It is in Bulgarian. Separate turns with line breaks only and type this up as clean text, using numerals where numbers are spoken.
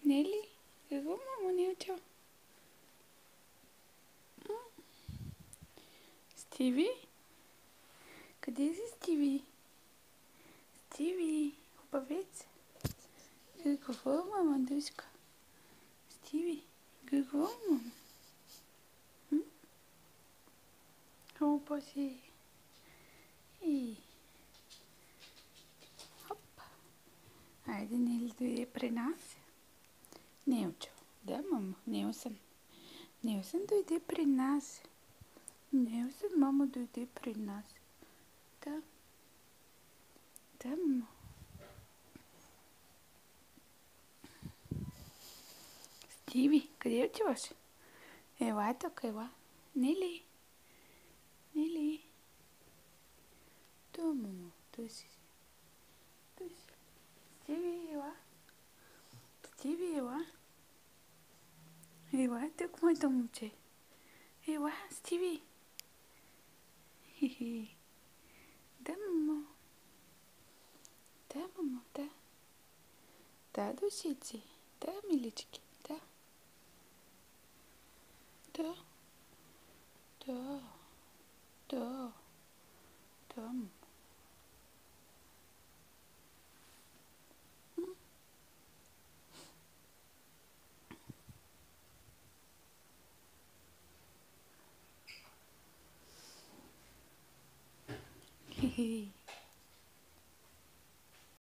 Нели, какво мамо Нелчо? Стиви? Къде си, Стиви? Стиви, хубавец. Какво, мама дъшка? Стиви, какво, мама? Хубаво си. И... Хоп. Айде, Нели дойде при нас. Нелчо. Да, мама, Нелсън. Нелсън дойде при нас. Нелсън, мама дойде при нас. Да. Да, мама. Стиви, къде отиваш? Ела тук, ела. Нели? Нели? То, мамо, той си. Той си. Стиви, ела. Стиви, ела. Ела, тук, моето момче. Ела, Стиви. Хи-хи. Да, мамо. Да, мамо, да. Да, душици. Да, милички. Да. Да. Да. Да. Да, мамо. Хи-хи.